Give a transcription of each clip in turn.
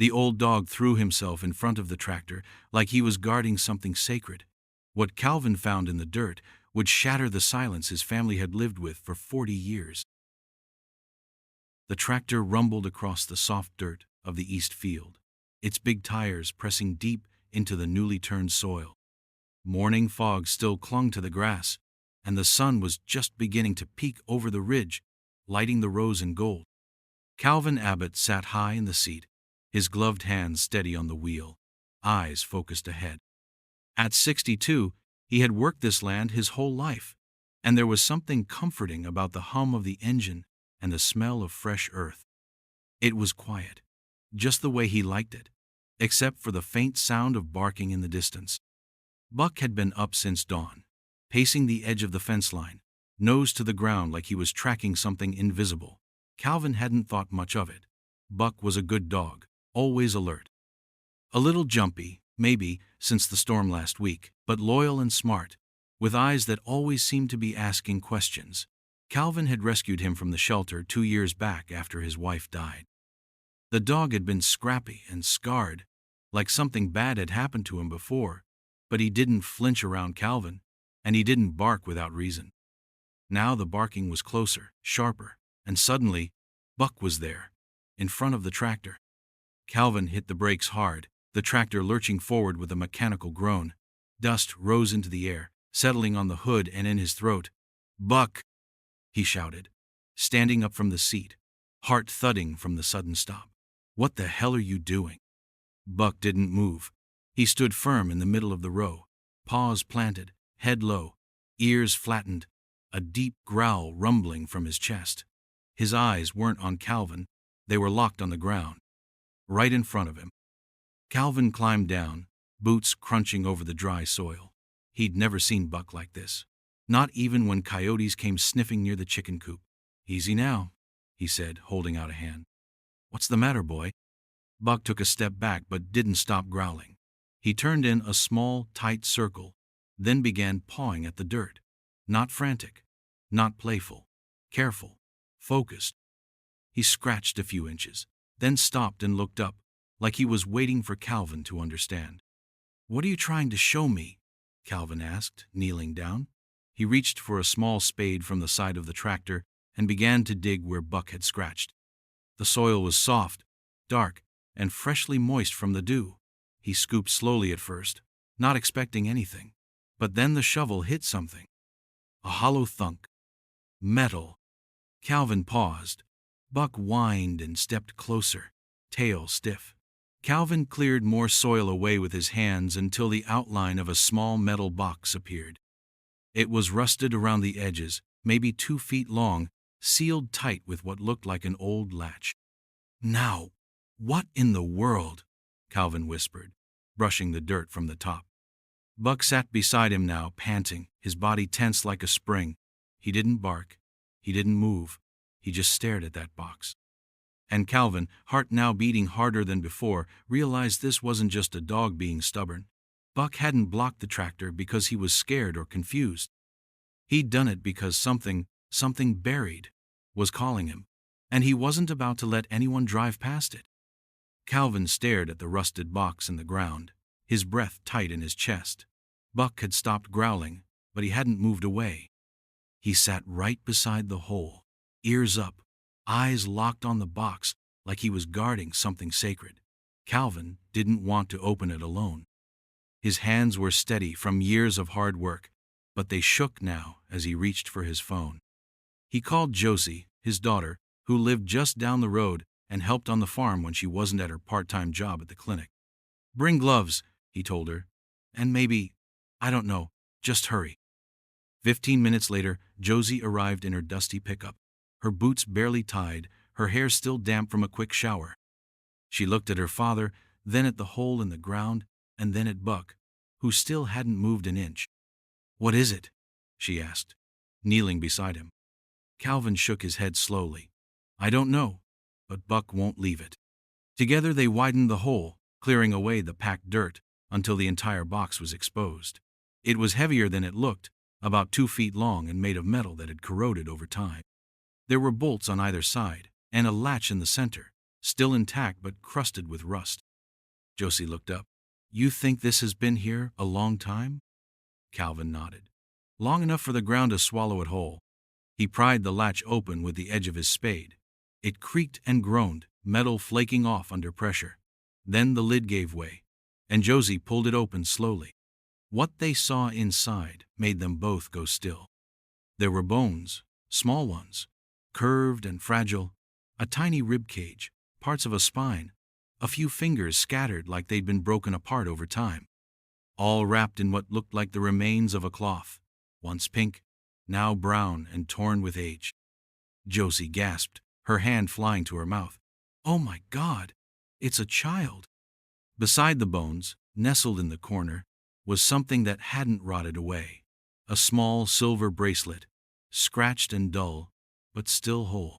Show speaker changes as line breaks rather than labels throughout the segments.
The old dog threw himself in front of the tractor like he was guarding something sacred. What Calvin found in the dirt would shatter the silence his family had lived with for 40 years. The tractor rumbled across the soft dirt of the east field, its big tires pressing deep into the newly turned soil. Morning fog still clung to the grass, and the sun was just beginning to peek over the ridge, lighting the rows in gold. Calvin Abbott sat high in the seat, his gloved hands steady on the wheel, eyes focused ahead. At 62, he had worked this land his whole life, and there was something comforting about the hum of the engine and the smell of fresh earth. It was quiet, just the way he liked it, except for the faint sound of barking in the distance. Buck had been up since dawn, pacing the edge of the fence line, nose to the ground like he was tracking something invisible. Calvin hadn't thought much of it. Buck was a good dog, always alert. A little jumpy, maybe, since the storm last week, but loyal and smart, with eyes that always seemed to be asking questions. Calvin had rescued him from the shelter 2 years back after his wife died. The dog had been scrappy and scarred, like something bad had happened to him before, but he didn't flinch around Calvin, and he didn't bark without reason. Now the barking was closer, sharper, and suddenly, Buck was there, in front of the tractor. Calvin hit the brakes hard, the tractor lurching forward with a mechanical groan. Dust rose into the air, settling on the hood and in his throat. "Buck!" he shouted, standing up from the seat, heart thudding from the sudden stop. "What the hell are you doing?" Buck didn't move. He stood firm in the middle of the row, paws planted, head low, ears flattened, a deep growl rumbling from his chest. His eyes weren't on Calvin, they were locked on the ground, right in front of him. Calvin climbed down, boots crunching over the dry soil. He'd never seen Buck like this, not even when coyotes came sniffing near the chicken coop. "Easy now," he said, holding out a hand. "What's the matter, boy?" Buck took a step back but didn't stop growling. He turned in a small, tight circle, then began pawing at the dirt. Not frantic, not playful, careful, focused. He scratched a few inches, then stopped and looked up, like he was waiting for Calvin to understand. "What are you trying to show me?" Calvin asked, kneeling down. He reached for a small spade from the side of the tractor and began to dig where Buck had scratched. The soil was soft, dark, and freshly moist from the dew. He scooped slowly at first, not expecting anything. But then the shovel hit something. A hollow thunk. Metal. Calvin paused. Buck whined and stepped closer, tail stiff. Calvin cleared more soil away with his hands until the outline of a small metal box appeared. It was rusted around the edges, maybe 2 feet long, sealed tight with what looked like an old latch. "Now, what in the world?" Calvin whispered, brushing the dirt from the top. Buck sat beside him now, panting, his body tense like a spring. He didn't bark. He didn't move. He just stared at that box. And Calvin, heart now beating harder than before, realized this wasn't just a dog being stubborn. Buck hadn't blocked the tractor because he was scared or confused. He'd done it because something buried, was calling him, and he wasn't about to let anyone drive past it. Calvin stared at the rusted box in the ground, his breath tight in his chest. Buck had stopped growling, but he hadn't moved away. He sat right beside the hole, ears up, eyes locked on the box like he was guarding something sacred. Calvin didn't want to open it alone. His hands were steady from years of hard work, but they shook now as he reached for his phone. He called Josie, his daughter, who lived just down the road and helped on the farm when she wasn't at her part-time job at the clinic. "Bring gloves," he told her, "and maybe, I don't know, just hurry." 15 minutes later, Josie arrived in her dusty pickup, her boots barely tied, her hair still damp from a quick shower. She looked at her father, then at the hole in the ground, and then at Buck, who still hadn't moved an inch. "What is it?" she asked, kneeling beside him. Calvin shook his head slowly. "I don't know, but Buck won't leave it." Together they widened the hole, clearing away the packed dirt until the entire box was exposed. It was heavier than it looked, about 2 feet long and made of metal that had corroded over time. There were bolts on either side, and a latch in the center, still intact but crusted with rust. Josie looked up. You think this has been here a long time? Calvin nodded. Long enough for the ground to swallow it whole. He pried the latch open with the edge of his spade. It creaked and groaned, metal flaking off under pressure. Then the lid gave way, and Josie pulled it open slowly. What they saw inside made them both go still. There were bones, small ones, curved and fragile, a tiny rib cage, parts of a spine, a few fingers scattered like they'd been broken apart over time, all wrapped in what looked like the remains of a cloth, once pink, now brown and torn with age. Josie gasped, her hand flying to her mouth. Oh my God, it's a child! Beside the bones, nestled in the corner, was something that hadn't rotted away. A small silver bracelet, scratched and dull, but still whole.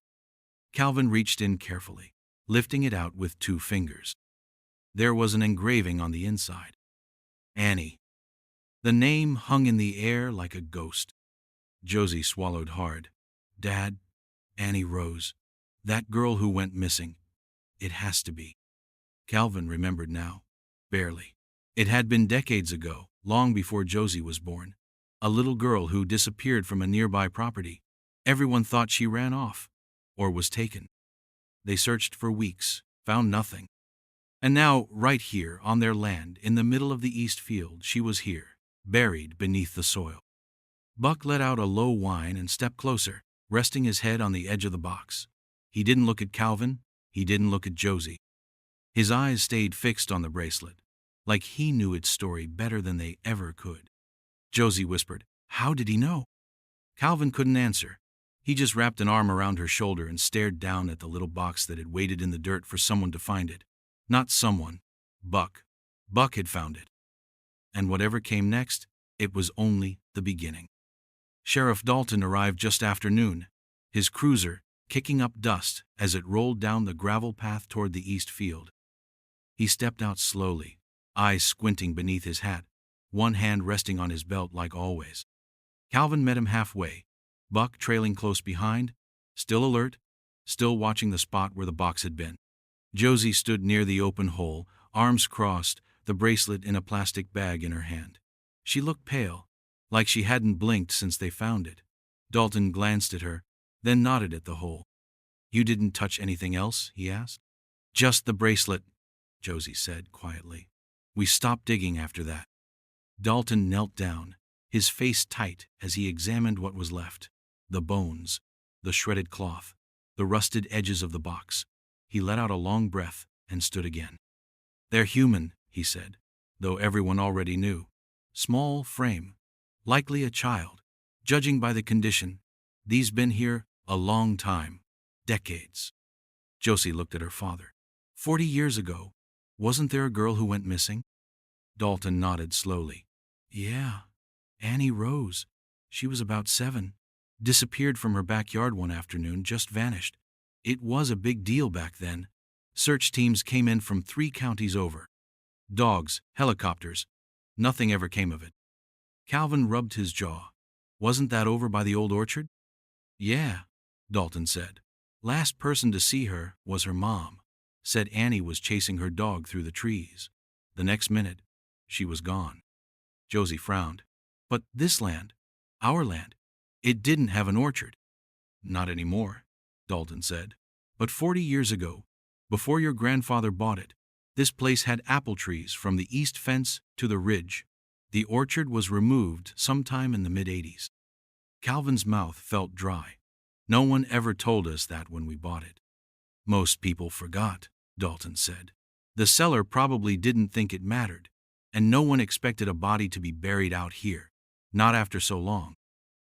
Calvin reached in carefully, lifting it out with 2 fingers. There was an engraving on the inside. Annie. The name hung in the air like a ghost. Josie swallowed hard. Dad, Annie Rose. That girl who went missing. It has to be. Calvin remembered now. Barely. It had been decades ago, long before Josie was born. A little girl who disappeared from a nearby property. Everyone thought she ran off, or was taken. They searched for weeks, found nothing. And now, right here, on their land, in the middle of the East Field, she was here, buried beneath the soil. Buck let out a low whine and stepped closer, resting his head on the edge of the box. He didn't look at Calvin, he didn't look at Josie. His eyes stayed fixed on the bracelet, like he knew its story better than they ever could. Josie whispered, How did he know? Calvin couldn't answer. He just wrapped an arm around her shoulder and stared down at the little box that had waited in the dirt for someone to find it. Not someone. Buck. Buck had found it. And whatever came next, it was only the beginning. Sheriff Dalton arrived just after noon, his cruiser kicking up dust as it rolled down the gravel path toward the East Field. He stepped out slowly, eyes squinting beneath his hat, one hand resting on his belt like always. Calvin met him halfway, Buck trailing close behind, still alert, still watching the spot where the box had been. Josie stood near the open hole, arms crossed, the bracelet in a plastic bag in her hand. She looked pale, like she hadn't blinked since they found it. Dalton glanced at her, then nodded at the hole. You didn't touch anything else? He asked. Just the bracelet, Josie said quietly. We stopped digging after that. Dalton knelt down, his face tight as he examined what was left. The bones, the shredded cloth, the rusted edges of the box. He let out a long breath and stood again. They're human, he said, though everyone already knew. Small frame, likely a child. Judging by the condition, these been here a long time, decades. Josie looked at her father. 40 years ago, wasn't there a girl who went missing? Dalton nodded slowly. Yeah, Annie Rose. She was about 7. Disappeared from her backyard one afternoon, just vanished. It was a big deal back then. Search teams came in from 3 counties over. Dogs, helicopters. Nothing ever came of it. Calvin rubbed his jaw. Wasn't that over by the old orchard? Yeah, Dalton said. Last person to see her was her mom. Said Annie was chasing her dog through the trees. The next minute, she was gone. Josie frowned. But this land, our land, it didn't have an orchard. Not anymore, Dalton said. But 40 years ago, before your grandfather bought it, this place had apple trees from the east fence to the ridge. The orchard was removed sometime in the mid-'80s. Calvin's mouth felt dry. No one ever told us that when we bought it. Most people forgot, Dalton said. The seller probably didn't think it mattered, and no one expected a body to be buried out here, not after so long.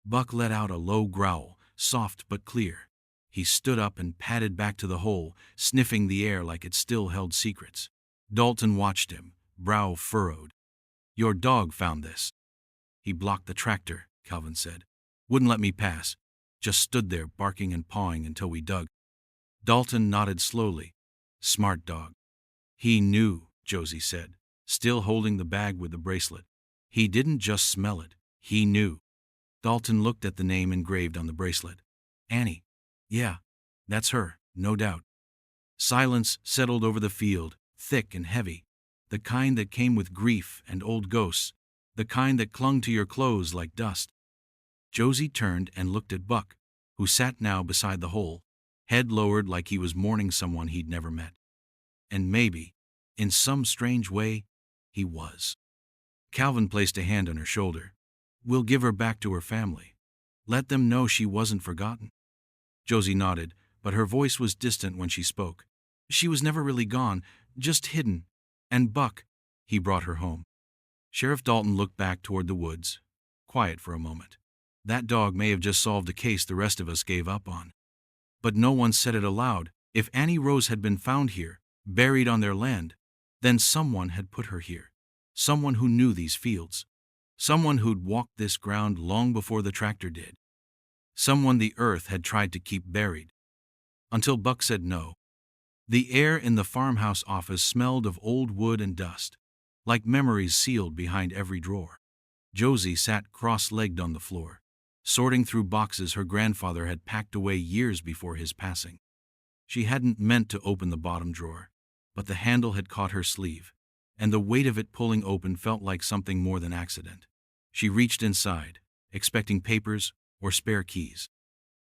Buck let out a low growl, soft but clear. He stood up and padded back to the hole, sniffing the air like it still held secrets. Dalton watched him, brow furrowed. Your dog found this. He blocked the tractor, Calvin said. Wouldn't let me pass. Just stood there barking and pawing until we dug. Dalton nodded slowly. Smart dog. He knew, Josie said, still holding the bag with the bracelet. He didn't just smell it. He knew. Dalton looked at the name engraved on the bracelet. Annie. Yeah, that's her, no doubt. Silence settled over the field, thick and heavy, the kind that came with grief and old ghosts, the kind that clung to your clothes like dust. Josie turned and looked at Buck, who sat now beside the hole, head lowered like he was mourning someone he'd never met. And maybe, in some strange way, he was. Calvin placed a hand on her shoulder. "We'll give her back to her family. Let them know she wasn't forgotten." Josie nodded, but her voice was distant when she spoke. She was never really gone, just hidden. And Buck, he brought her home. Sheriff Dalton looked back toward the woods, quiet for a moment. That dog may have just solved a case the rest of us gave up on. But no one said it aloud. If Annie Rose had been found here, buried on their land, then someone had put her here. Someone who knew these fields. Someone who'd walked this ground long before the tractor did. Someone the earth had tried to keep buried. Until Buck said no. The air in the farmhouse office smelled of old wood and dust, like memories sealed behind every drawer. Josie sat cross-legged on the floor, sorting through boxes her grandfather had packed away years before his passing. She hadn't meant to open the bottom drawer, but the handle had caught her sleeve, and the weight of it pulling open felt like something more than accident. She reached inside, expecting papers or spare keys.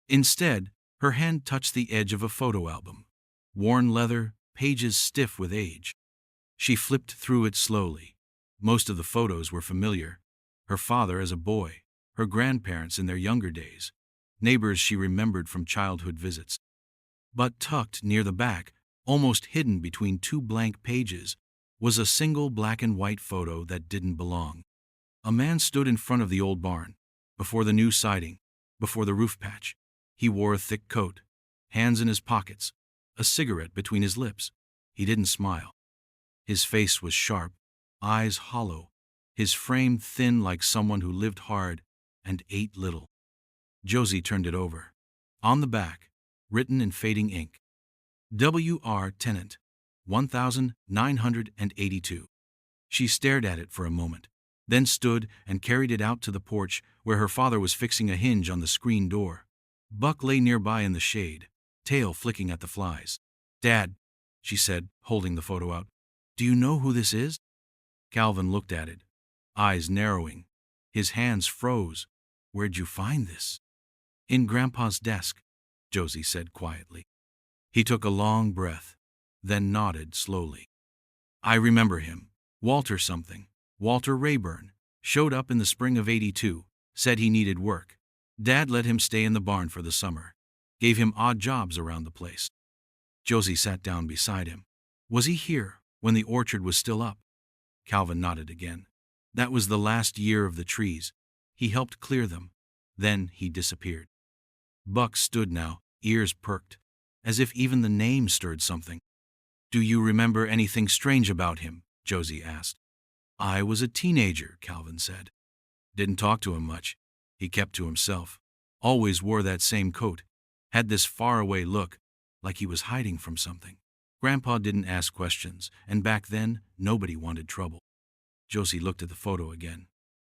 Instead, her hand touched the edge of a photo album. Worn leather, pages stiff with age. She flipped through it slowly. Most of the photos were familiar. Her father as a boy, her grandparents in their younger days, neighbors she remembered from childhood visits. But tucked near the back, almost hidden between two blank pages, was a single black and white photo that didn't belong. A man stood in front of the old barn, before the new siding, before the roof patch. He wore a thick coat, hands in his pockets, a cigarette between his lips. He didn't smile. His face was sharp, eyes hollow, his frame thin like someone who lived hard and ate little. Josie turned it over. On the back, written in fading ink, W.R. Tennant, 1982. She stared at it for a moment, then stood and carried it out to the porch where her father was fixing a hinge on the screen door. Buck lay nearby in the shade, tail flicking at the flies. "Dad," she said, holding the photo out, "do you know who this is?" Calvin looked at it, eyes narrowing. His hands froze. "Where'd you find this?" "In Grandpa's desk," Josie said quietly. He took a long breath, then nodded slowly. "I remember him. Walter something. Walter Rayburn. Showed up in the spring of '82, said he needed work. Dad let him stay in the barn for the summer. Gave him odd jobs around the place." Josie sat down beside him. "Was he here when the orchard was still up?" Calvin nodded again. "That was the last year of the trees. He helped clear them. Then he disappeared." Buck stood now, ears perked, as if even the name stirred something. "Do you remember anything strange about him?" Josie asked. "I was a teenager," Calvin said. "Didn't talk to him much. He kept to himself. Always wore that same coat. Had this faraway look, like he was hiding from something. Grandpa didn't ask questions, and back then, nobody wanted trouble." Josie looked at the photo again.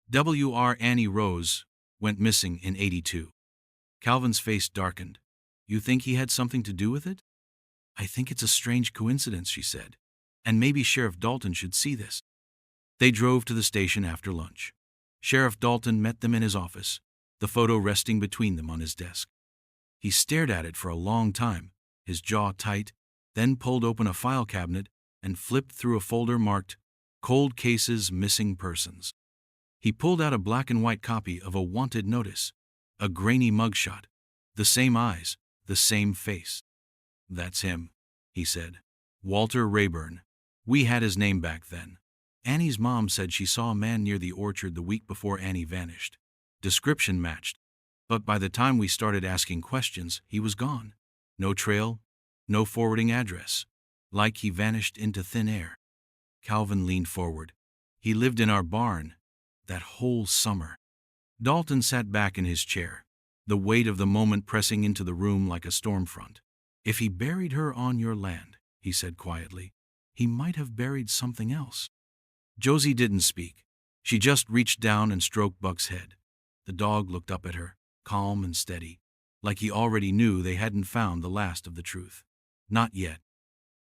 W.R. Annie Rose went missing in '82. Calvin's face darkened. "You think he had something to do with it?" "I think it's a strange coincidence," she said. "And maybe Sheriff Dalton should see this." They drove to the station after lunch. Sheriff Dalton met them in his office, the photo resting between them on his desk. He stared at it for a long time, his jaw tight, then pulled open a file cabinet and flipped through a folder marked Cold Cases, Missing Persons. He pulled out a black and white copy of a wanted notice, a grainy mugshot, the same eyes, the same face. "That's him," he said. "Walter Rayburn. We had his name back then. Annie's mom said she saw a man near the orchard the week before Annie vanished. Description matched. But by the time we started asking questions, he was gone. No trail, no forwarding address. Like he vanished into thin air." Calvin leaned forward. "He lived in our barn, that whole summer." Dalton sat back in his chair, the weight of the moment pressing into the room like a storm front. "If he buried her on your land," he said quietly, "he might have buried something else." Josie didn't speak. She just reached down and stroked Buck's head. The dog looked up at her, calm and steady, like he already knew they hadn't found the last of the truth. Not yet.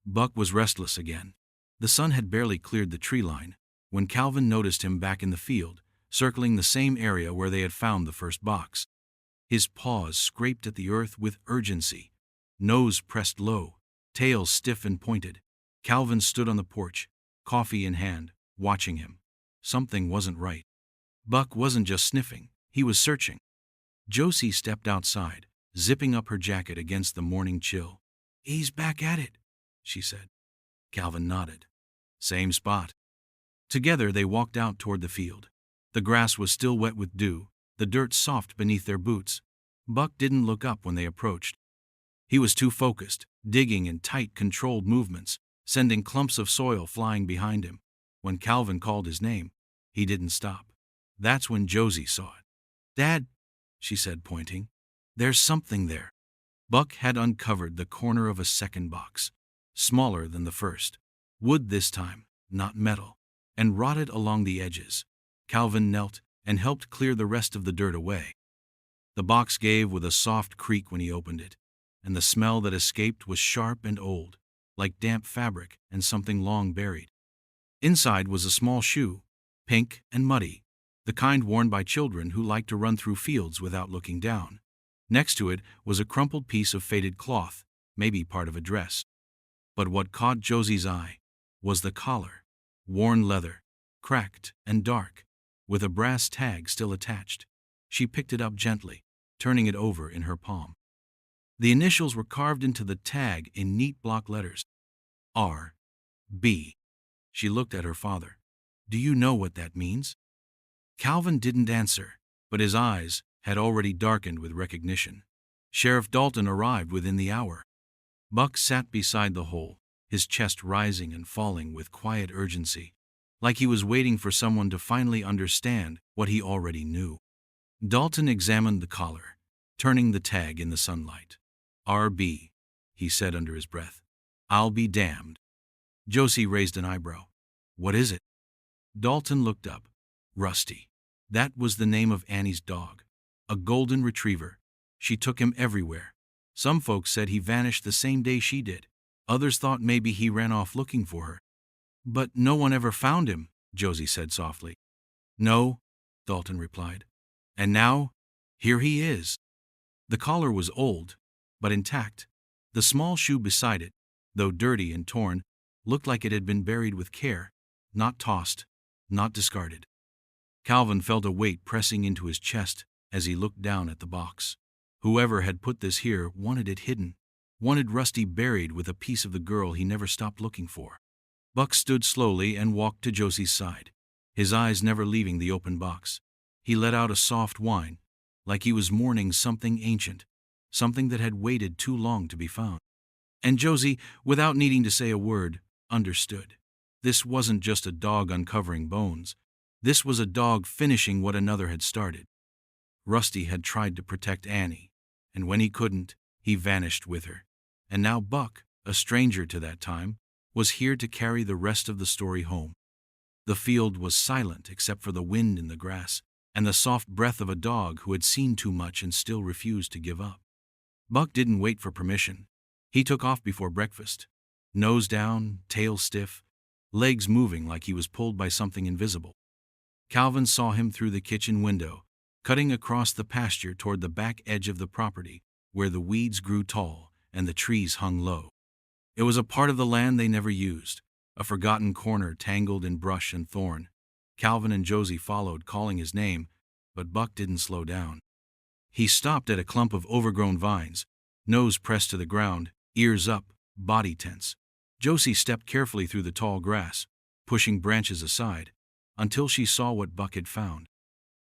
Buck was restless again. The sun had barely cleared the tree line when Calvin noticed him back in the field, circling the same area where they had found the first box. His paws scraped at the earth with urgency, nose pressed low, tail stiff and pointed. Calvin stood on the porch, coffee in hand, watching him. Something wasn't right. Buck wasn't just sniffing, he was searching. Josie stepped outside, zipping up her jacket against the morning chill. "He's back at it," she said. Calvin nodded. "Same spot." Together they walked out toward the field. The grass was still wet with dew, the dirt soft beneath their boots. Buck didn't look up when they approached. He was too focused, digging in tight, controlled movements, sending clumps of soil flying behind him. When Calvin called his name, he didn't stop. That's when Josie saw it. "Dad," she said, pointing. "There's something there." Buck had uncovered the corner of a second box, smaller than the first. Wood this time, not metal, and rotted along the edges. Calvin knelt and helped clear the rest of the dirt away. The box gave with a soft creak when he opened it, and the smell that escaped was sharp and old, like damp fabric and something long buried. Inside was a small shoe, pink and muddy, the kind worn by children who like to run through fields without looking down. Next to it was a crumpled piece of faded cloth, maybe part of a dress. But what caught Josie's eye was the collar, worn leather, cracked and dark, with a brass tag still attached. She picked it up gently, turning it over in her palm. The initials were carved into the tag in neat block letters. R.B. She looked at her father. "Do you know what that means?" Calvin didn't answer, but his eyes had already darkened with recognition. Sheriff Dalton arrived within the hour. Buck sat beside the hole, his chest rising and falling with quiet urgency, like he was waiting for someone to finally understand what he already knew. Dalton examined the collar, turning the tag in the sunlight. "R.B.," he said under his breath. "I'll be damned." Josie raised an eyebrow. "What is it?" Dalton looked up. Rusty. That was the name of Annie's dog. A golden retriever. She took him everywhere. Some folks said he vanished the same day she did. Others thought maybe he ran off looking for her. "But no one ever found him," Josie said softly. "No," Dalton replied. "And now, here he is." The collar was old, but intact. The small shoe beside it, though dirty and torn, looked like it had been buried with care, not tossed, not discarded. Calvin felt a weight pressing into his chest as he looked down at the box. Whoever had put this here wanted it hidden, wanted Rusty buried with a piece of the girl he never stopped looking for. Buck stood slowly and walked to Josie's side, his eyes never leaving the open box. He let out a soft whine, like he was mourning something ancient, something that had waited too long to be found. And Josie, without needing to say a word, understood. This wasn't just a dog uncovering bones. This was a dog finishing what another had started. Rusty had tried to protect Annie, and when he couldn't, he vanished with her. And now Buck, a stranger to that time, was here to carry the rest of the story home. The field was silent except for the wind in the grass and the soft breath of a dog who had seen too much and still refused to give up. Buck didn't wait for permission. He took off before breakfast, nose down, tail stiff, legs moving like he was pulled by something invisible. Calvin saw him through the kitchen window, cutting across the pasture toward the back edge of the property, where the weeds grew tall and the trees hung low. It was a part of the land they never used, a forgotten corner tangled in brush and thorn. Calvin and Josie followed, calling his name, but Buck didn't slow down. He stopped at a clump of overgrown vines, nose pressed to the ground, ears up, body tense. Josie stepped carefully through the tall grass, pushing branches aside, until she saw what Buck had found.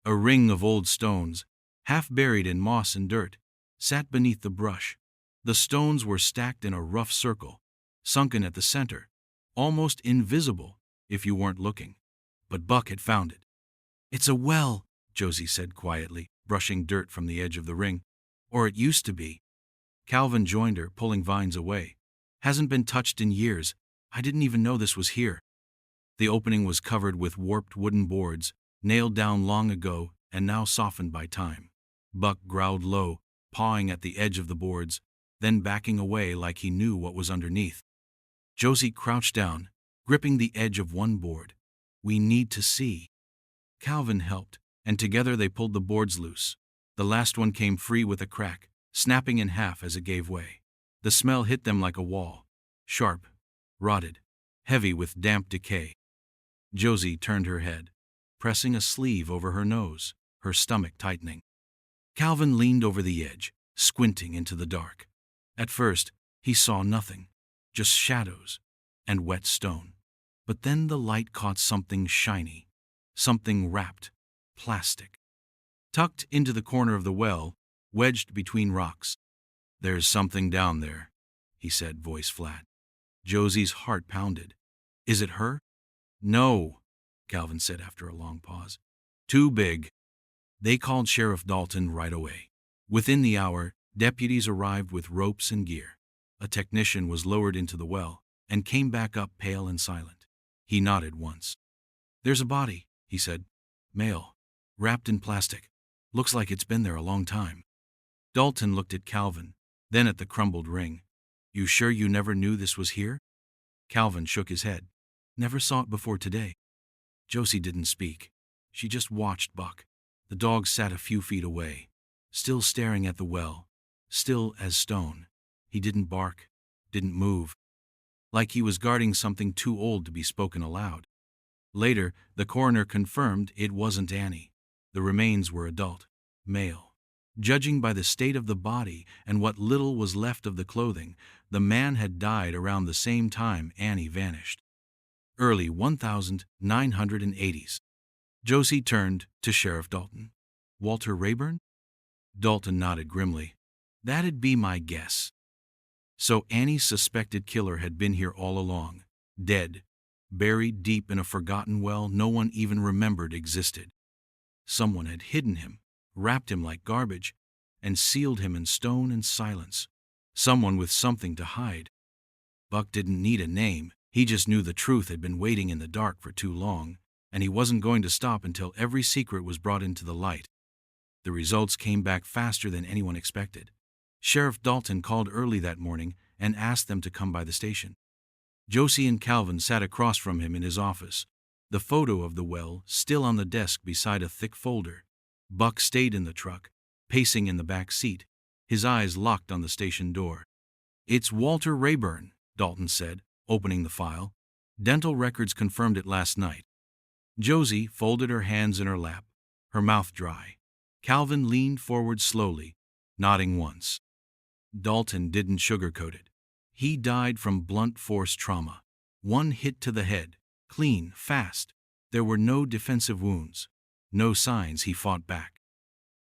A ring of old stones, half buried in moss and dirt, sat beneath the brush. The stones were stacked in a rough circle, sunken at the center, almost invisible if you weren't looking. But Buck had found it. "It's a well," Josie said quietly, brushing dirt from the edge of the ring. "Or it used to be." Calvin joined her, pulling vines away. "Hasn't been touched in years. I didn't even know this was here." The opening was covered with warped wooden boards, nailed down long ago and now softened by time. Buck growled low, pawing at the edge of the boards, then backing away like he knew what was underneath. Josie crouched down, gripping the edge of one board. "We need to see." Calvin helped, and together they pulled the boards loose. The last one came free with a crack, snapping in half as it gave way. The smell hit them like a wall, sharp, rotted, heavy with damp decay. Josie turned her head, pressing a sleeve over her nose, her stomach tightening. Calvin leaned over the edge, squinting into the dark. At first, he saw nothing, just shadows and wet stone. But then the light caught something shiny, something wrapped, plastic. Tucked into the corner of the well, wedged between rocks. "There's something down there," he said, voice flat. Josie's heart pounded. "Is it her?" "No," Calvin said after a long pause. "Too big." They called Sheriff Dalton right away. Within the hour, deputies arrived with ropes and gear. A technician was lowered into the well and came back up pale and silent. He nodded once. "There's a body," he said. "Male. Wrapped in plastic. Looks like it's been there a long time." Dalton looked at Calvin, then at the crumbled ring. "You sure you never knew this was here?" Calvin shook his head. "Never saw it before today." Josie didn't speak. She just watched Buck. The dog sat a few feet away, still staring at the well, still as stone. He didn't bark, didn't move, like he was guarding something too old to be spoken aloud. Later, the coroner confirmed it wasn't Annie. The remains were adult, male. Judging by the state of the body and what little was left of the clothing, the man had died around the same time Annie vanished. Early 1980s. Josie turned to Sheriff Dalton. "Walter Rayburn?" Dalton nodded grimly. "That'd be my guess." So Annie's suspected killer had been here all along, dead, buried deep in a forgotten well no one even remembered existed. Someone had hidden him, wrapped him like garbage, and sealed him in stone and silence. Someone with something to hide. Buck didn't need a name, he just knew the truth had been waiting in the dark for too long, and he wasn't going to stop until every secret was brought into the light. The results came back faster than anyone expected. Sheriff Dalton called early that morning and asked them to come by the station. Josie and Calvin sat across from him in his office, the photo of the well still on the desk beside a thick folder. Buck stayed in the truck, pacing in the back seat, his eyes locked on the station door. "It's Walter Rayburn," Dalton said, opening the file. "Dental records confirmed it last night." Josie folded her hands in her lap, her mouth dry. Calvin leaned forward slowly, nodding once. Dalton didn't sugarcoat it. He died from blunt force trauma. One hit to the head, clean, fast. There were no defensive wounds, no signs he fought back.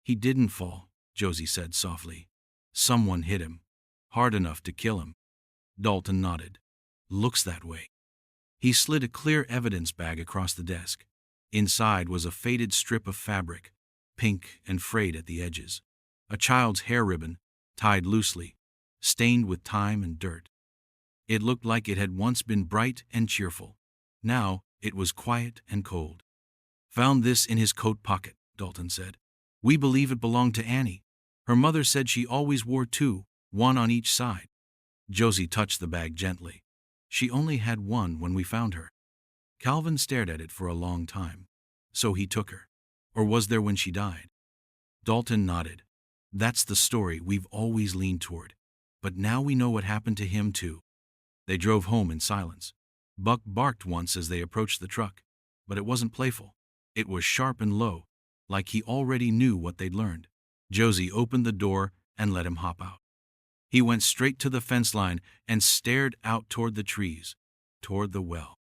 "He didn't fall," Josie said softly. "Someone hit him, hard enough to kill him." Dalton nodded. "Looks that way." He slid a clear evidence bag across the desk. Inside was a faded strip of fabric, pink and frayed at the edges. A child's hair ribbon, tied loosely, stained with time and dirt. It looked like it had once been bright and cheerful. Now it was quiet and cold. "Found this in his coat pocket," Dalton said. "We believe it belonged to Annie. Her mother said she always wore two, one on each side." Josie touched the bag gently. "She only had one when we found her." Calvin stared at it for a long time. "So he took her. Or was there when she died?" Dalton nodded. "That's the story we've always leaned toward. But now we know what happened to him too." They drove home in silence. Buck barked once as they approached the truck, but it wasn't playful. It was sharp and low, like he already knew what they'd learned. Josie opened the door and let him hop out. He went straight to the fence line and stared out toward the trees, toward the well.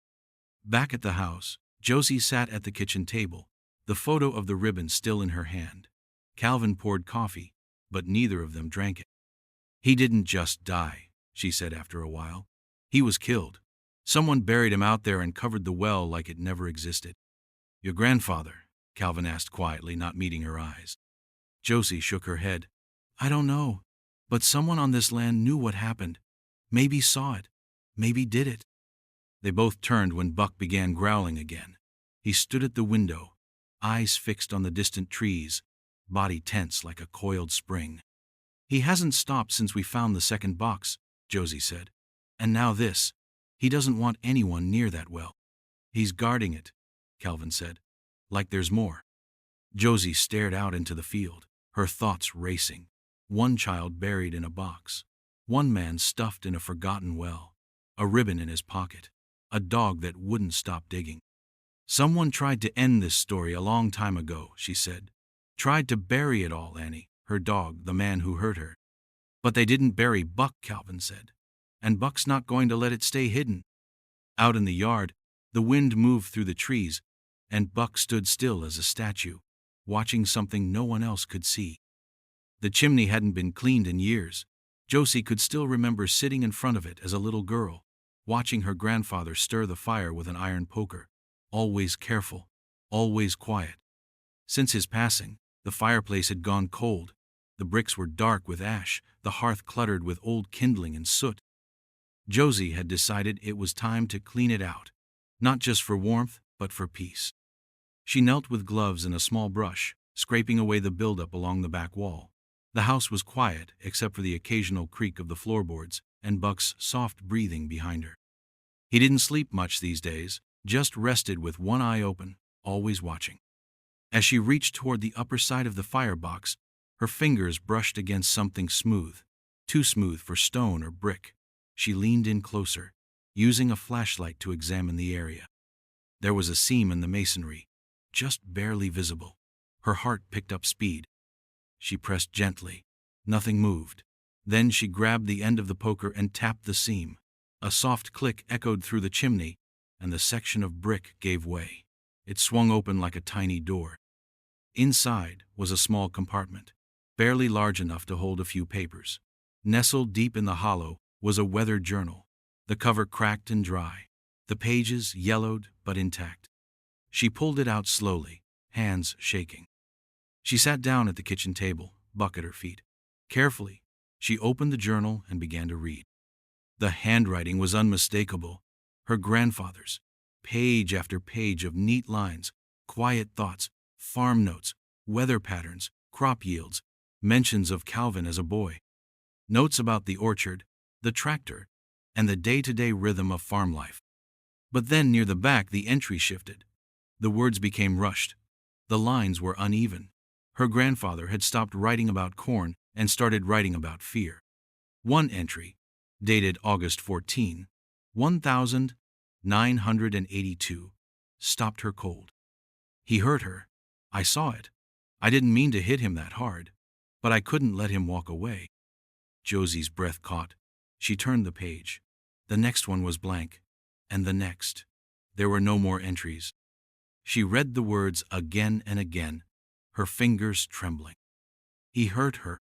Back at the house, Josie sat at the kitchen table, the photo of the ribbon still in her hand. Calvin poured coffee, but neither of them drank it. "He didn't just die," she said after a while. "He was killed. Someone buried him out there and covered the well like it never existed." "Your grandfather?" Calvin asked quietly, not meeting her eyes. Josie shook her head. "I don't know, but someone on this land knew what happened. Maybe saw it, maybe did it." They both turned when Buck began growling again. He stood at the window, eyes fixed on the distant trees, body tense like a coiled spring. "He hasn't stopped since we found the second box," Josie said. "And now this." He doesn't want anyone near that well. He's guarding it, Calvin said. Like there's more. Josie stared out into the field, her thoughts racing. One child buried in a box. One man stuffed in a forgotten well. A ribbon in his pocket. A dog that wouldn't stop digging. Someone tried to end this story a long time ago, she said. Tried to bury it all, Annie, her dog, the man who hurt her. But they didn't bury Buck, Calvin said. And Buck's not going to let it stay hidden. Out in the yard, the wind moved through the trees, and Buck stood still as a statue, watching something no one else could see. The chimney hadn't been cleaned in years. Josie could still remember sitting in front of it as a little girl, watching her grandfather stir the fire with an iron poker, always careful, always quiet. Since his passing, the fireplace had gone cold. The bricks were dark with ash, the hearth cluttered with old kindling and soot. Josie had decided it was time to clean it out, not just for warmth, but for peace. She knelt with gloves and a small brush, scraping away the buildup along the back wall. The house was quiet, except for the occasional creak of the floorboards and Buck's soft breathing behind her. He didn't sleep much these days, just rested with one eye open, always watching. As she reached toward the upper side of the firebox, her fingers brushed against something smooth, too smooth for stone or brick. She leaned in closer, using a flashlight to examine the area. There was a seam in the masonry, just barely visible. Her heart picked up speed. She pressed gently. Nothing moved. Then she grabbed the end of the poker and tapped the seam. A soft click echoed through the chimney, and the section of brick gave way. It swung open like a tiny door. Inside was a small compartment, barely large enough to hold a few papers. Nestled deep in the hollow was a weathered journal, the cover cracked and dry, the pages yellowed but intact. She pulled it out slowly, hands shaking. She sat down at the kitchen table, Buck at her feet. Carefully, she opened the journal and began to read. The handwriting was unmistakable, her grandfather's, page after page of neat lines, quiet thoughts, farm notes, weather patterns, crop yields, mentions of Calvin as a boy, notes about the orchard, the tractor, and the day-to-day rhythm of farm life. But then near the back the entry shifted. The words became rushed. The lines were uneven. Her grandfather had stopped writing about corn and started writing about fear. One entry, dated August 14, 1982, stopped her cold. He hurt her. I saw it. I didn't mean to hit him that hard, but I couldn't let him walk away. Josie's breath caught. She turned the page. The next one was blank, and the next. There were no more entries. She read the words again and again, her fingers trembling. He hurt her.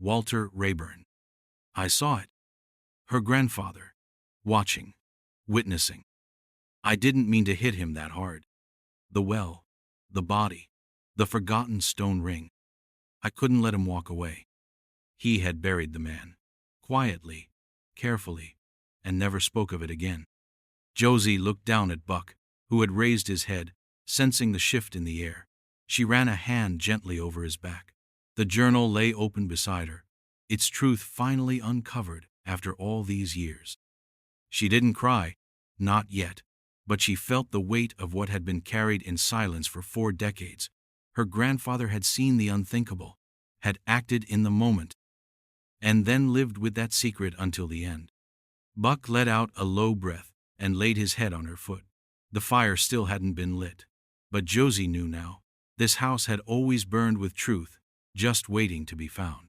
Walter Rayburn. I saw it. Her grandfather. Watching. Witnessing. I didn't mean to hit him that hard. The well. The body. The forgotten stone ring. I couldn't let him walk away. He had buried the man. Quietly. Carefully. And never spoke of it again. Josie looked down at Buck, who had raised his head, sensing the shift in the air. She ran a hand gently over his back. The journal lay open beside her, its truth finally uncovered after all these years. She didn't cry, not yet, but she felt the weight of what had been carried in silence for 4 decades. Her grandfather had seen the unthinkable, had acted in the moment, and then lived with that secret until the end. Buck let out a low breath and laid his head on her foot. The fire still hadn't been lit, but Josie knew now. This house had always burned with truth, just waiting to be found.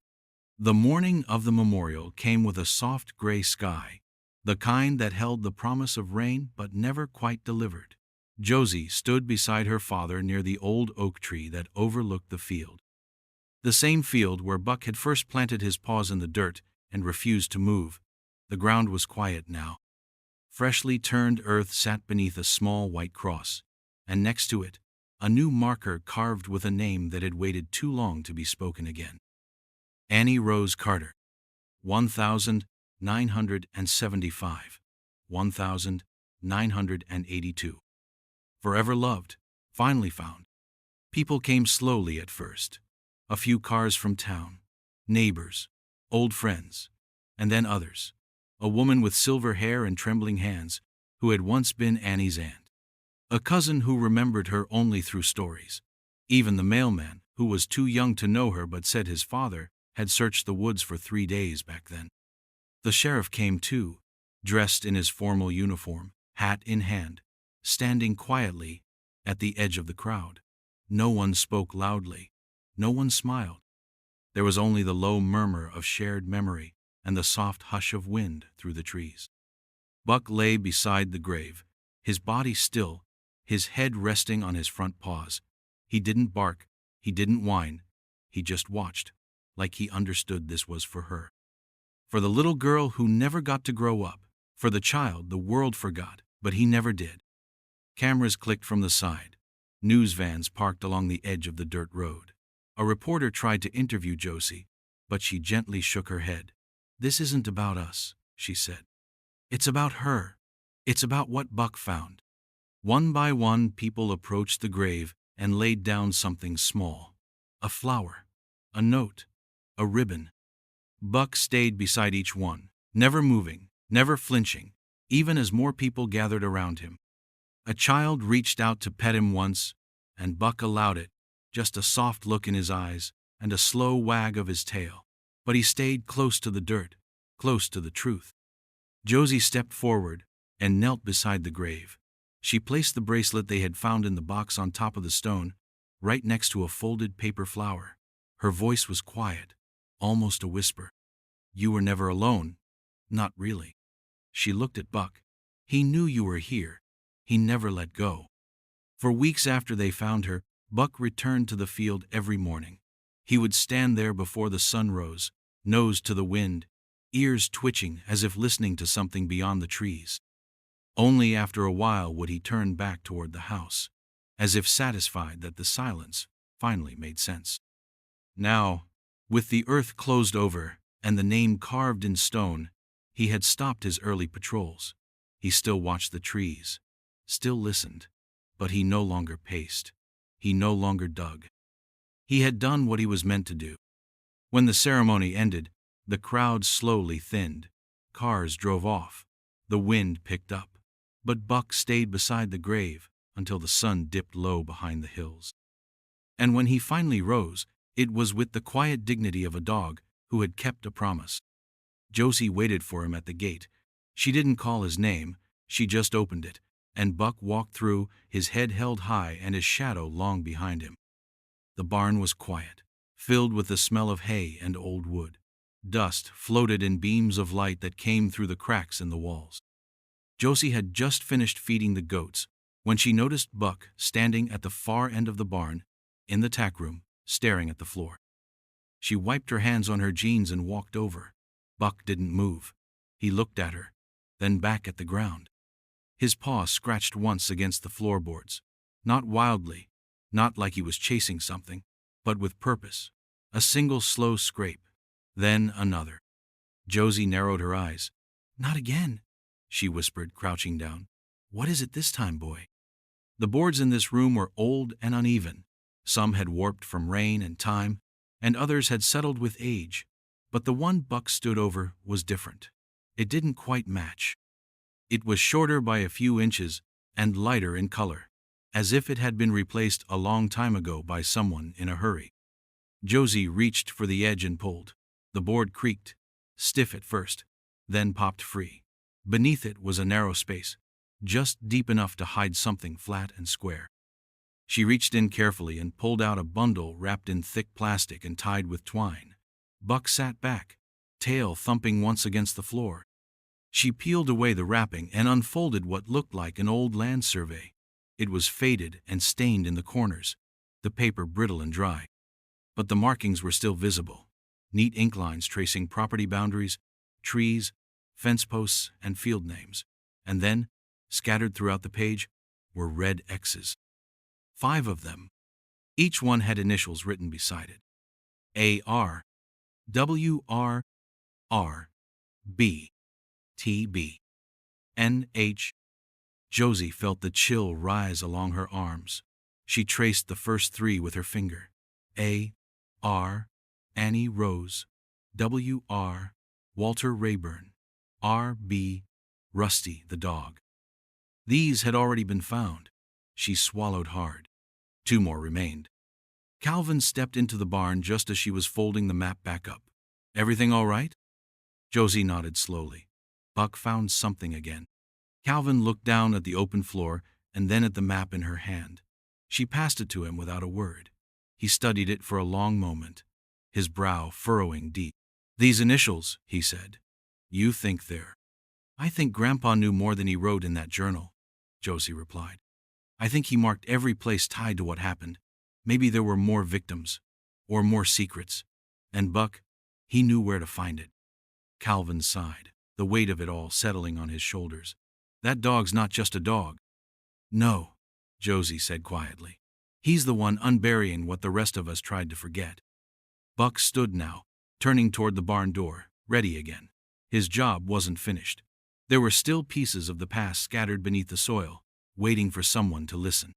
The morning of the memorial came with a soft gray sky, the kind that held the promise of rain but never quite delivered. Josie stood beside her father near the old oak tree that overlooked the field. The same field where Buck had first planted his paws in the dirt and refused to move. The ground was quiet now. Freshly turned earth sat beneath a small white cross, and next to it, a new marker carved with a name that had waited too long to be spoken again. Annie Rose Carter. 1975. 1982. Forever loved, finally found. People came slowly at first. A few cars from town, neighbors, old friends, and then others. a woman with silver hair and trembling hands, who had once been Annie's aunt. A cousin who remembered her only through stories. Even the mailman, who was too young to know her but said his father had searched the woods for 3 days back then. The sheriff came too, dressed in his formal uniform, hat in hand, standing quietly at the edge of the crowd. No one spoke loudly. No one smiled. There was only the low murmur of shared memory and the soft hush of wind through the trees. Buck lay beside the grave, his body still, his head resting on his front paws. He didn't bark, he didn't whine, he just watched, like he understood this was for her. For the little girl who never got to grow up, for the child the world forgot, but he never did. Cameras clicked from the side. News vans parked along the edge of the dirt road. A reporter tried to interview Josie, but she gently shook her head. "This isn't about us," she said. "It's about her. It's about what Buck found." One by one, people approached the grave and laid down something small. A flower, a note, a ribbon. Buck stayed beside each one, never moving, never flinching, even as more people gathered around him. A child reached out to pet him once, and Buck allowed it, just a soft look in his eyes and a slow wag of his tail. But he stayed close to the dirt, close to the truth. Josie stepped forward and knelt beside the grave. She placed the bracelet they had found in the box on top of the stone, right next to a folded paper flower. Her voice was quiet, almost a whisper. "You were never alone." "Not really." She looked at Buck. "He knew you were here. He never let go." For weeks after they found her, Buck returned to the field every morning. He would stand there before the sun rose, nose to the wind, ears twitching as if listening to something beyond the trees. Only after a while would he turn back toward the house, as if satisfied that the silence finally made sense. Now, with the earth closed over and the name carved in stone, he had stopped his early patrols. He still watched the trees, still listened, but he no longer paced. He no longer dug. He had done what he was meant to do. When the ceremony ended, the crowd slowly thinned. Cars drove off. The wind picked up. But Buck stayed beside the grave until the sun dipped low behind the hills. And when he finally rose, it was with the quiet dignity of a dog who had kept a promise. Josie waited for him at the gate. She didn't call his name, she just opened it, and Buck walked through, his head held high and his shadow long behind him. The barn was quiet, filled with the smell of hay and old wood. Dust floated in beams of light that came through the cracks in the walls. Josie had just finished feeding the goats when she noticed Buck standing at the far end of the barn, in the tack room, staring at the floor. She wiped her hands on her jeans and walked over. Buck didn't move. He looked at her, then back at the ground. His paw scratched once against the floorboards, not wildly, not like he was chasing something, but with purpose. A single slow scrape, then another. Josie narrowed her eyes. "Not again," she whispered, crouching down. "What is it this time, boy?" The boards in this room were old and uneven. Some had warped from rain and time, and others had settled with age. But the one Buck stood over was different. It didn't quite match. It was shorter by a few inches and lighter in color, as if it had been replaced a long time ago by someone in a hurry. Josie reached for the edge and pulled. The board creaked, stiff at first, then popped free. Beneath it was a narrow space, just deep enough to hide something flat and square. She reached in carefully and pulled out a bundle wrapped in thick plastic and tied with twine. Buck sat back, tail thumping once against the floor. She peeled away the wrapping and unfolded what looked like an old land survey. It was faded and stained in the corners, the paper brittle and dry. But the markings were still visible, neat ink lines tracing property boundaries, trees, fence posts, and field names. And then, scattered throughout the page, were red X's. 5 of them. Each one had initials written beside it. A.R. W.R. R. B. T.B. N.H. Josie felt the chill rise along her arms. She traced the first 3 with her finger. A. R. Annie Rose. W. R. Walter Rayburn. R.B. Rusty, the dog. These had already been found. She swallowed hard. 2 more remained. Calvin stepped into the barn just as she was folding the map back up. Everything all right? Josie nodded slowly. Buck found something again. Calvin looked down at the open floor and then at the map in her hand. She passed it to him without a word. He studied it for a long moment, his brow furrowing deep. These initials, he said. You think they're... I think Grandpa knew more than he wrote in that journal, Josie replied. I think he marked every place tied to what happened. Maybe there were more victims, or more secrets. And Buck, he knew where to find it. Calvin sighed, the weight of it all settling on his shoulders. That dog's not just a dog. No, Josie said quietly. He's the one unburying what the rest of us tried to forget. Buck stood now, turning toward the barn door, ready again. His job wasn't finished. There were still pieces of the past scattered beneath the soil, waiting for someone to listen.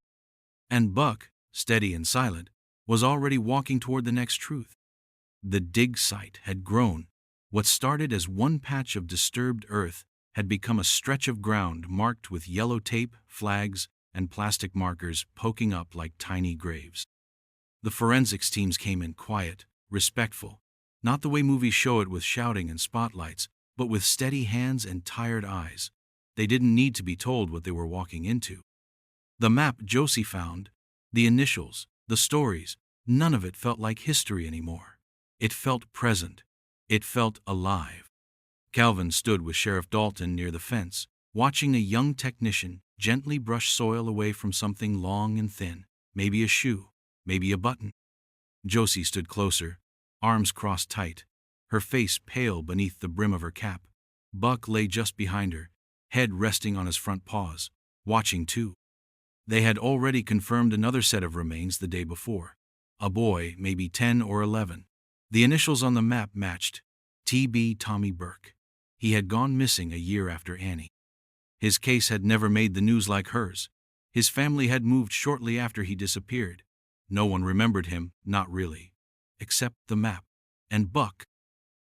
And Buck, steady and silent, was already walking toward the next truth. The dig site had grown. What started as one patch of disturbed earth had become a stretch of ground marked with yellow tape, flags, and plastic markers poking up like tiny graves. The forensics teams came in quiet, respectful, not the way movies show it with shouting and spotlights, but with steady hands and tired eyes. They didn't need to be told what they were walking into. The map Josie found, the initials, the stories, none of it felt like history anymore. It felt present. It felt alive. Calvin stood with Sheriff Dalton near the fence, watching a young technician gently brush soil away from something long and thin, maybe a shoe, maybe a button. Josie stood closer, arms crossed tight, her face pale beneath the brim of her cap. Buck lay just behind her, head resting on his front paws, watching too. They had already confirmed another set of remains the day before. A boy, maybe 10 or 11. The initials on the map matched. T.B. Tommy Burke. He had gone missing a year after Annie. His case had never made the news like hers. His family had moved shortly after he disappeared. No one remembered him, not really. Except the map. And Buck.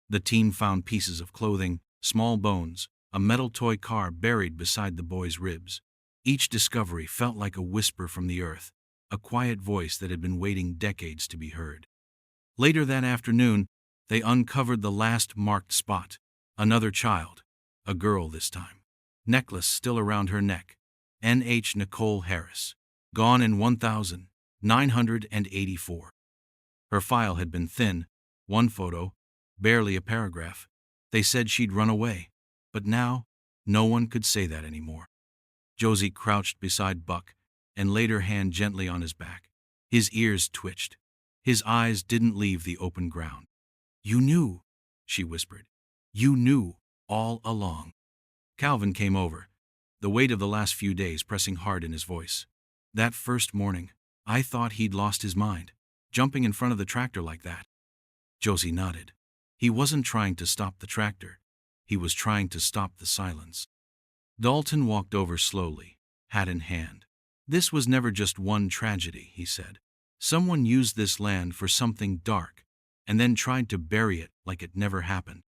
The team found pieces of clothing, small bones, a metal toy car buried beside the boy's ribs. Each discovery felt like a whisper from the earth, a quiet voice that had been waiting decades to be heard. Later that afternoon, they uncovered the last marked spot. Another child, a girl this time. Necklace still around her neck. N.H. Nicole Harris. Gone in 1984. Her file had been thin, one photo, barely a paragraph. They said she'd run away. But now, no one could say that anymore. Josie crouched beside Buck and laid her hand gently on his back. His ears twitched. His eyes didn't leave the open ground. You knew, she whispered. You knew all along. Calvin came over, the weight of the last few days pressing hard in his voice. That first morning, I thought he'd lost his mind, jumping in front of the tractor like that. Josie nodded. He wasn't trying to stop the tractor. He was trying to stop the silence. Dalton walked over slowly, hat in hand. This was never just one tragedy, he said. Someone used this land for something dark, and then tried to bury it like it never happened.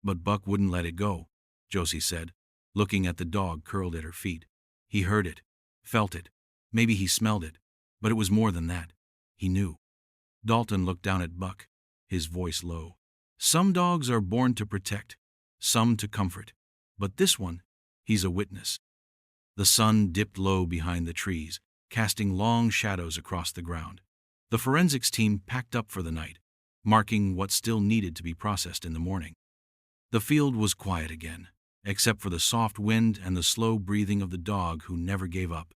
But Buck wouldn't let it go, Josie said, looking at the dog curled at her feet. He heard it, felt it, maybe he smelled it, but it was more than that. He knew. Dalton looked down at Buck, his voice low. Some dogs are born to protect, some to comfort, but this one, he's a witness. The sun dipped low behind the trees, casting long shadows across the ground. The forensics team packed up for the night, marking what still needed to be processed in the morning. The field was quiet again, except for the soft wind and the slow breathing of the dog who never gave up.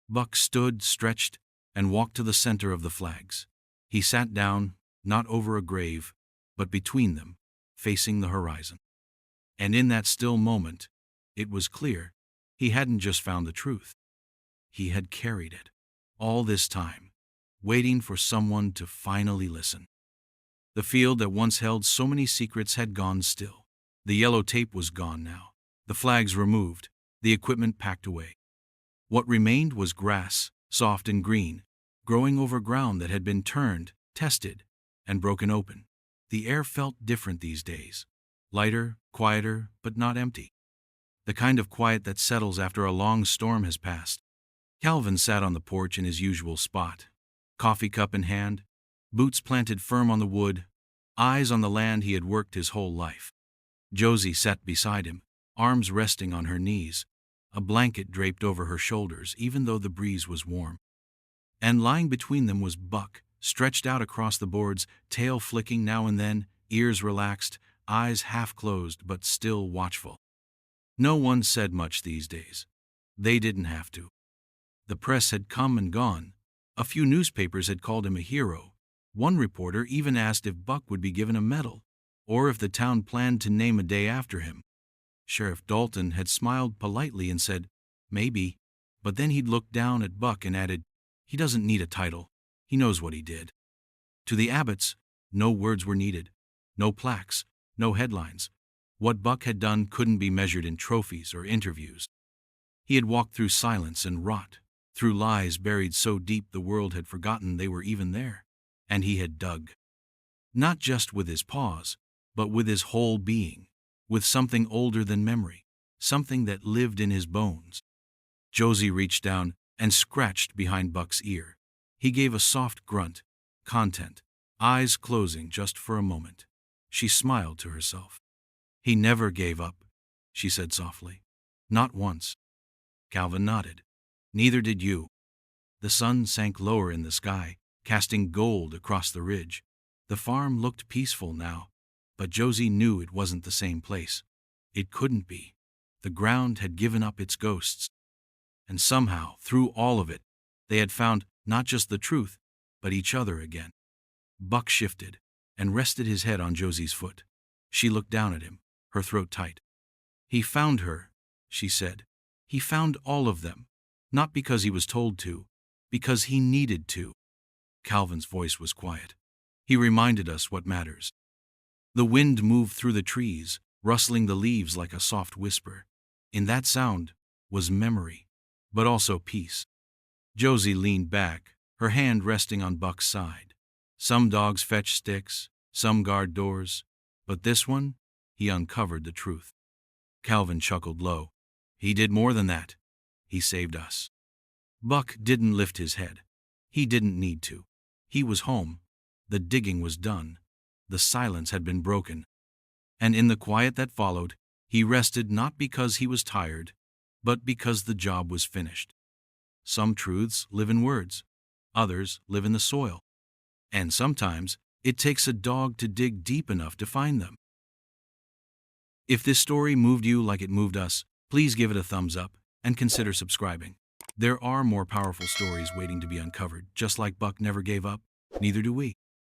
Buck stood, stretched, and walked to the center of the flags. He sat down, not over a grave, but between them, facing the horizon. And in that still moment, it was clear he hadn't just found the truth. He had carried it, all this time, waiting for someone to finally listen. The field that once held so many secrets had gone still. The yellow tape was gone now, the flags removed, the equipment packed away. What remained was grass, soft and green, growing over ground that had been turned, tested, and broken open. The air felt different these days, Lighter, quieter, but not empty. The kind of quiet that settles after a long storm has passed. Calvin sat on the porch in his usual spot, coffee cup in hand, boots planted firm on the wood, eyes on the land he had worked his whole life. Josie sat beside him, arms resting on her knees, a blanket draped over her shoulders even though the breeze was warm. And lying between them was Buck, stretched out across the boards, tail flicking now and then, ears relaxed, eyes half closed but still watchful. No one said much these days. They didn't have to. The press had come and gone. A few newspapers had called him a hero. One reporter even asked if Buck would be given a medal, or if the town planned to name a day after him. Sheriff Dalton had smiled politely and said, maybe, but then he'd looked down at Buck and added, he doesn't need a title. He knows what he did. To the Abbotts, no words were needed. No plaques, no headlines. What Buck had done couldn't be measured in trophies or interviews. He had walked through silence and rot, through lies buried so deep the world had forgotten they were even there. And he had dug. Not just with his paws, but with his whole being, with something older than memory, something that lived in his bones. Josie reached down and scratched behind Buck's ear. He gave a soft grunt, content, eyes closing just for a moment. She smiled to herself. He never gave up, she said softly. Not once. Calvin nodded. Neither did you. The sun sank lower in the sky, casting gold across the ridge. The farm looked peaceful now, but Josie knew it wasn't the same place. It couldn't be. The ground had given up its ghosts. And somehow, through all of it, they had found not just the truth, but each other again. Buck shifted and rested his head on Josie's foot. She looked down at him, her throat tight. He found her, she said. He found all of them, not because he was told to, because he needed to. Calvin's voice was quiet. He reminded us what matters. The wind moved through the trees, rustling the leaves like a soft whisper. In that sound was memory, but also peace. Josie leaned back, her hand resting on Buck's side. Some dogs fetch sticks, some guard doors, but this one, he uncovered the truth. Calvin chuckled low. He did more than that. He saved us. Buck didn't lift his head. He didn't need to. He was home. The digging was done. The silence had been broken. And in the quiet that followed, he rested not because he was tired, but because the job was finished. Some truths live in words. Others live in the soil. And sometimes it takes a dog to dig deep enough to find them. If this story moved you like it moved us, please give it a thumbs up and consider subscribing. There are more powerful stories waiting to be uncovered. Just like Buck never gave up, neither do we.